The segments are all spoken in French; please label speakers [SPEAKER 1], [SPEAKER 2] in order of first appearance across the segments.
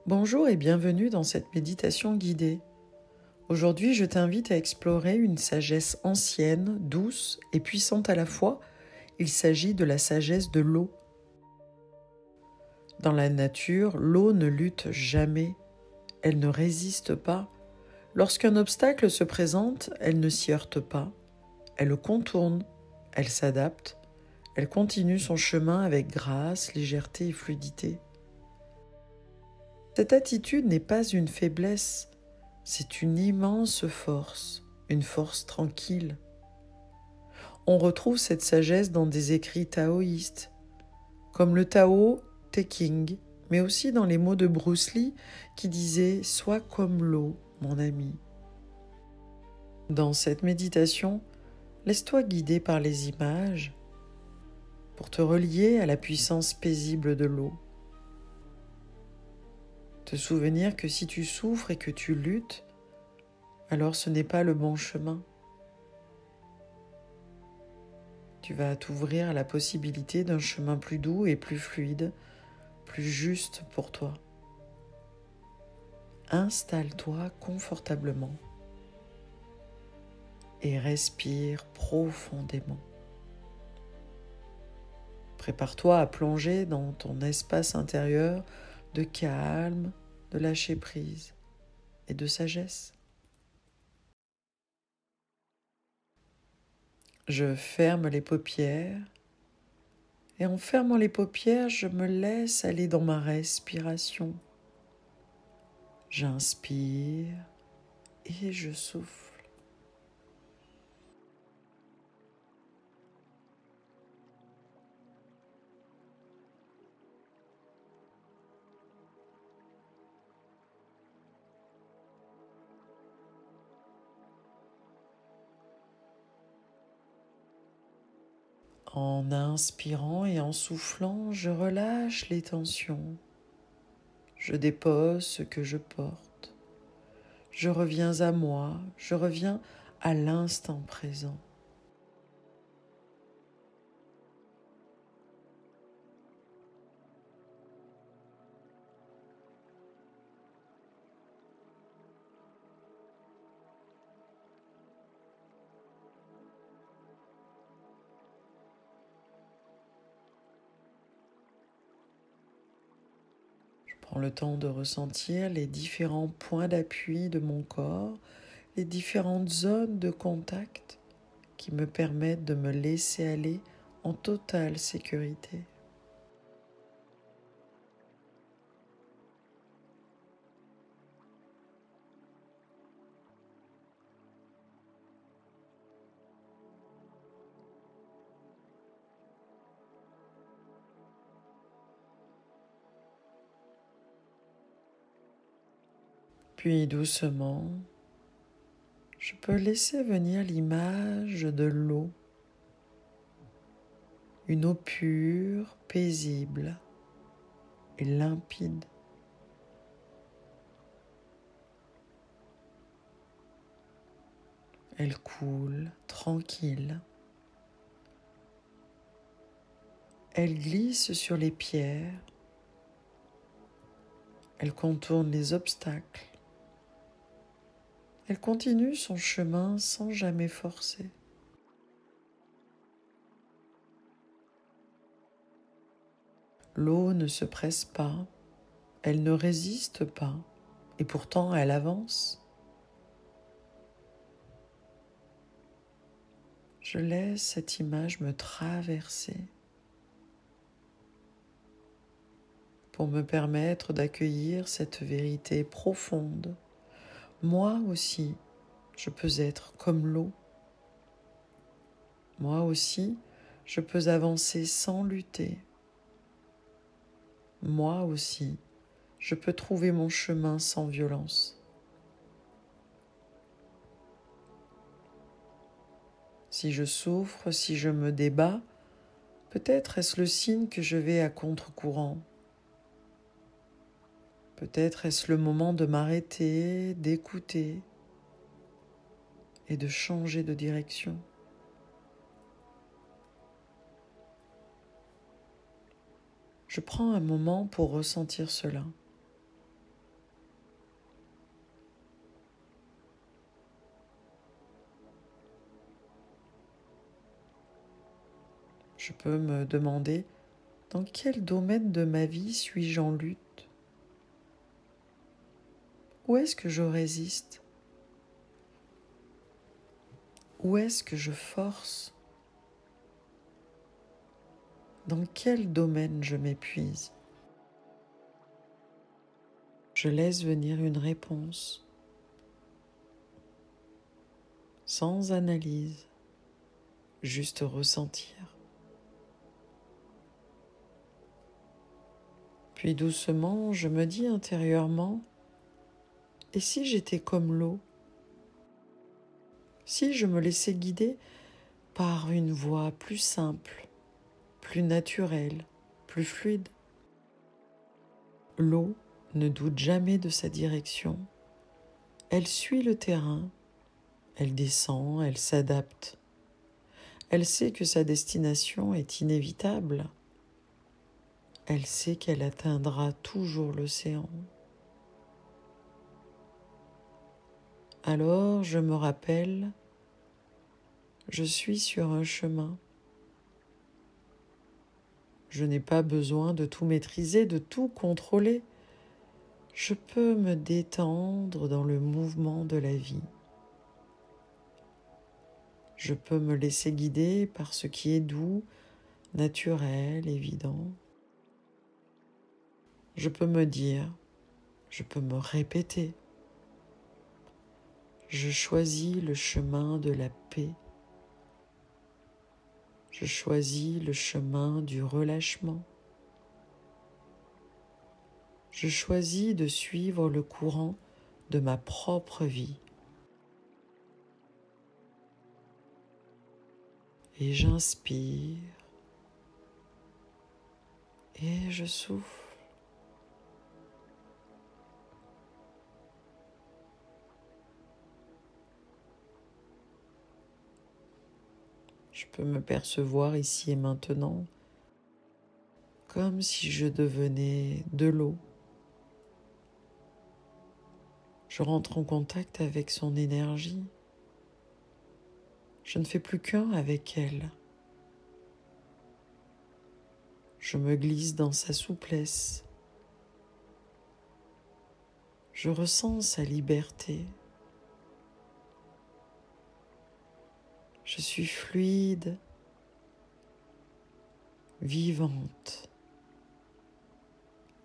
[SPEAKER 1] Bonjour et bienvenue dans cette méditation guidée. Aujourd'hui, je t'invite à explorer une sagesse ancienne, douce et puissante à la fois. Il s'agit de la sagesse de l'eau. Dans la nature, l'eau ne lutte jamais, elle ne résiste pas. Lorsqu'un obstacle se présente, elle ne s'y heurte pas, elle le contourne, elle s'adapte, elle continue son chemin avec grâce, légèreté et fluidité. Cette attitude n'est pas une faiblesse, c'est une immense force, une force tranquille. On retrouve cette sagesse dans des écrits taoïstes, comme le Tao Te Ching, mais aussi dans les mots de Bruce Lee qui disait « Sois comme l'eau, mon ami ». Dans cette méditation, laisse-toi guider par les images pour te relier à la puissance paisible de l'eau. Te souvenir que si tu souffres et que tu luttes, alors ce n'est pas le bon chemin. Tu vas t'ouvrir à la possibilité d'un chemin plus doux et plus fluide, plus juste pour toi. Installe-toi confortablement et respire profondément. Prépare-toi à plonger dans ton espace intérieur de calme, de lâcher prise et de sagesse. Je ferme les paupières et en fermant les paupières, je me laisse aller dans ma respiration. J'inspire et je souffle. En inspirant et en soufflant, je relâche les tensions. Je dépose ce que je porte. Je reviens à moi, je reviens à l'instant présent. Prends le temps de ressentir les différents points d'appui de mon corps, les différentes zones de contact qui me permettent de me laisser aller en totale sécurité. Puis doucement, je peux laisser venir l'image de l'eau, une eau pure, paisible et limpide. Elle coule tranquille. Elle glisse sur les pierres. Elle contourne les obstacles. Elle continue son chemin sans jamais forcer. L'eau ne se presse pas, elle ne résiste pas, et pourtant elle avance. Je laisse cette image me traverser pour me permettre d'accueillir cette vérité profonde. Moi aussi, je peux être comme l'eau. Moi aussi, je peux avancer sans lutter. Moi aussi, je peux trouver mon chemin sans violence. Si je souffre, si je me débats, peut-être est-ce le signe que je vais à contre-courant. Peut-être est-ce le moment de m'arrêter, d'écouter et de changer de direction. Je prends un moment pour ressentir cela. Je peux me demander dans quel domaine de ma vie suis-je en lutte? Où est-ce que je résiste? Où est-ce que je force? Dans quel domaine je m'épuise? Je laisse venir une réponse, sans analyse, juste ressentir. Puis doucement, je me dis intérieurement, et si j'étais comme l'eau? Si je me laissais guider par une voie plus simple, plus naturelle, plus fluide? L'eau ne doute jamais de sa direction. Elle suit le terrain, elle descend, elle s'adapte. Elle sait que sa destination est inévitable. Elle sait qu'elle atteindra toujours l'océan. Alors je me rappelle, je suis sur un chemin. Je n'ai pas besoin de tout maîtriser, de tout contrôler. Je peux me détendre dans le mouvement de la vie. Je peux me laisser guider par ce qui est doux, naturel, évident. Je peux me dire, je peux me répéter. Je choisis le chemin de la paix. Je choisis le chemin du relâchement. Je choisis de suivre le courant de ma propre vie. Et j'inspire et je souffle. Je peux me percevoir ici et maintenant comme si je devenais de l'eau. Je rentre en contact avec son énergie. Je ne fais plus qu'un avec elle. Je me glisse dans sa souplesse. Je ressens sa liberté. Je suis fluide, vivante,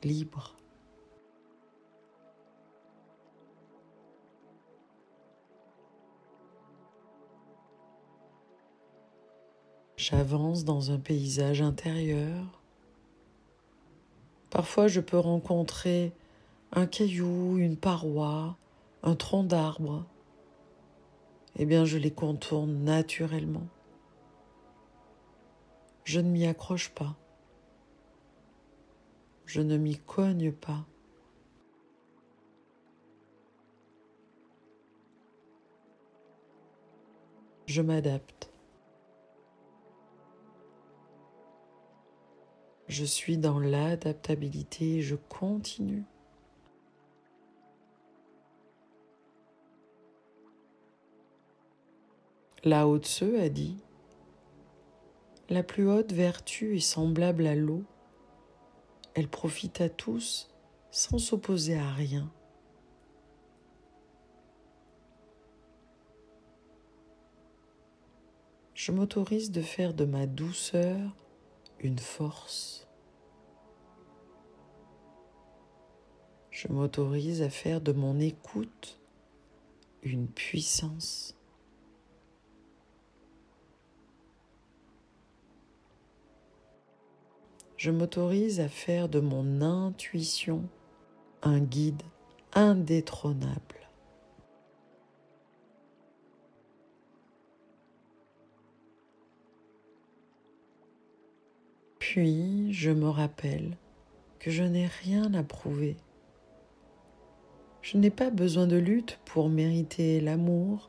[SPEAKER 1] libre. J'avance dans un paysage intérieur. Parfois, je peux rencontrer un caillou, une paroi, un tronc d'arbre. Eh bien, je les contourne naturellement. Je ne m'y accroche pas. Je ne m'y cogne pas. Je m'adapte. Je suis dans l'adaptabilité et je continue. Lao Tse a dit « La plus haute vertu est semblable à l'eau. Elle profite à tous sans s'opposer à rien. » Je m'autorise de faire de ma douceur une force. Je m'autorise à faire de mon écoute une puissance. Je m'autorise à faire de mon intuition un guide indétrônable. Puis, je me rappelle que je n'ai rien à prouver. Je n'ai pas besoin de lutte pour mériter l'amour,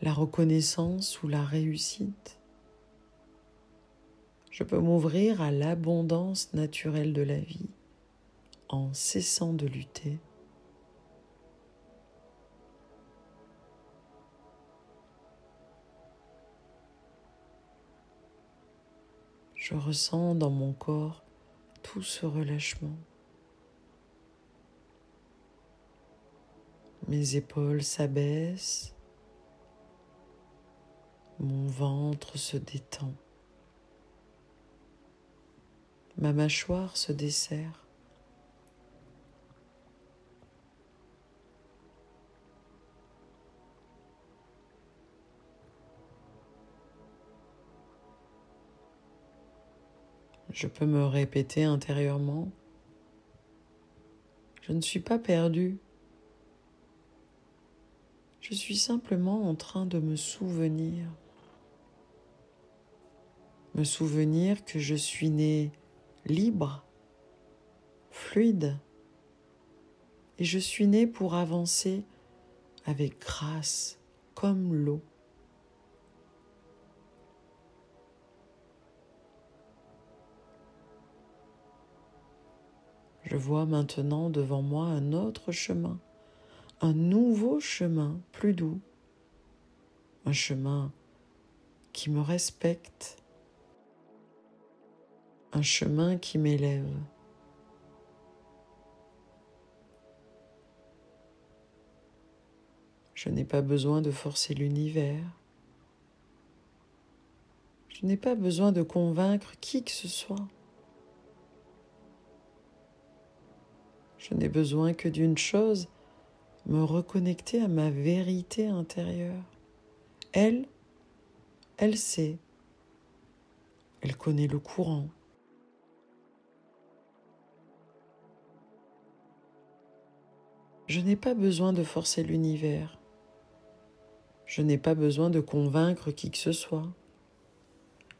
[SPEAKER 1] la reconnaissance ou la réussite. Je peux m'ouvrir à l'abondance naturelle de la vie en cessant de lutter. Je ressens dans mon corps tout ce relâchement. Mes épaules s'abaissent, mon ventre se détend, ma mâchoire se desserre. Je peux me répéter intérieurement: je ne suis pas perdu. Je suis simplement en train de me souvenir que je suis né libre, fluide, et je suis né pour avancer avec grâce, comme l'eau. Je vois maintenant devant moi un autre chemin, un nouveau chemin plus doux, un chemin qui me respecte, un chemin qui m'élève. Je n'ai pas besoin de forcer l'univers. Je n'ai pas besoin de convaincre qui que ce soit. Je n'ai besoin que d'une chose: me reconnecter à ma vérité intérieure. Elle sait. Elle connaît le courant. Je n'ai pas besoin de forcer l'univers. Je n'ai pas besoin de convaincre qui que ce soit.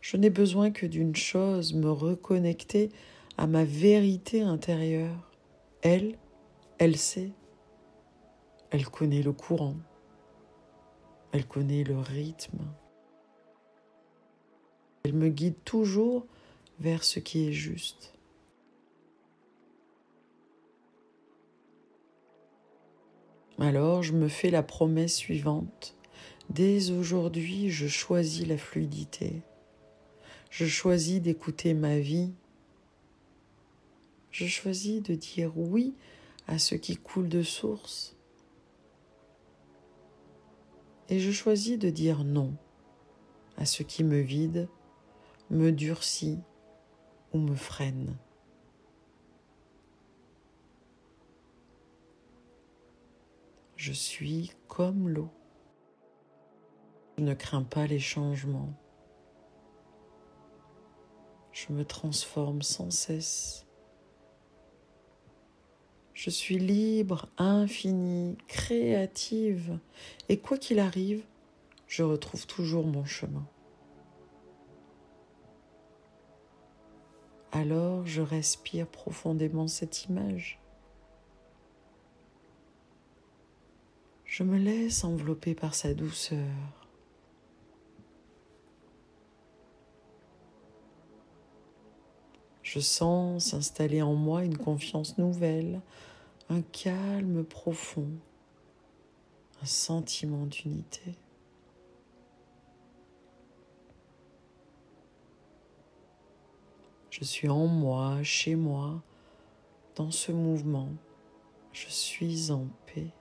[SPEAKER 1] Je n'ai besoin que d'une chose: me reconnecter à ma vérité intérieure. Elle sait. Elle connaît le courant. Elle connaît le rythme. Elle me guide toujours vers ce qui est juste. Alors je me fais la promesse suivante: dès aujourd'hui, je choisis la fluidité. Je choisis d'écouter ma vie. Je choisis de dire oui à ce qui coule de source. Et je choisis de dire non à ce qui me vide, me durcit ou me freine. Je suis comme l'eau. Je ne crains pas les changements. Je me transforme sans cesse. Je suis libre, infinie, créative. Et quoi qu'il arrive, je retrouve toujours mon chemin. Alors je respire profondément cette image. Je me laisse envelopper par sa douceur. Je sens s'installer en moi une confiance nouvelle, un calme profond, un sentiment d'unité. Je suis en moi, chez moi, dans ce mouvement. Je suis en paix.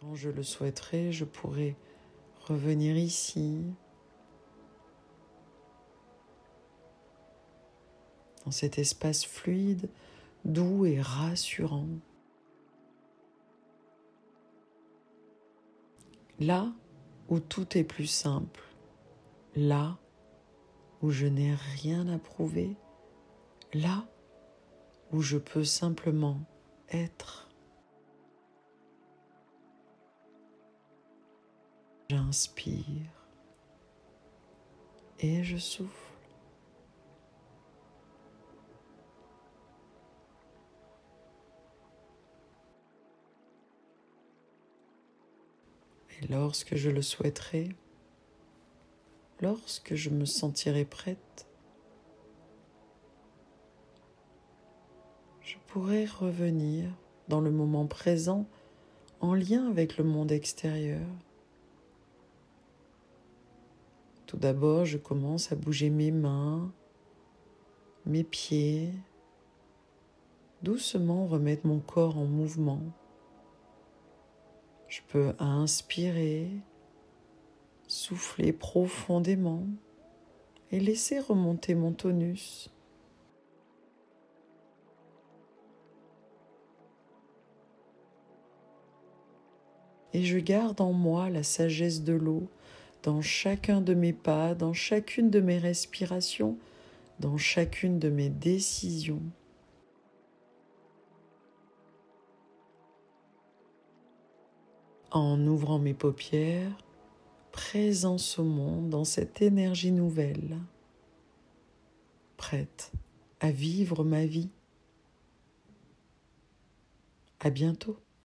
[SPEAKER 1] Quand je le souhaiterai, je pourrai revenir ici, dans cet espace fluide, doux et rassurant. Là où tout est plus simple, là où je n'ai rien à prouver, là où je peux simplement être. J'inspire et je souffle. Et lorsque je le souhaiterai, lorsque je me sentirai prête, je pourrai revenir dans le moment présent en lien avec le monde extérieur. Tout d'abord, je commence à bouger mes mains, mes pieds, doucement remettre mon corps en mouvement. Je peux inspirer, souffler profondément et laisser remonter mon tonus. Et je garde en moi la sagesse de l'eau dans chacun de mes pas, dans chacune de mes respirations, dans chacune de mes décisions. En ouvrant mes paupières, présence au monde dans cette énergie nouvelle, prête à vivre ma vie. À bientôt.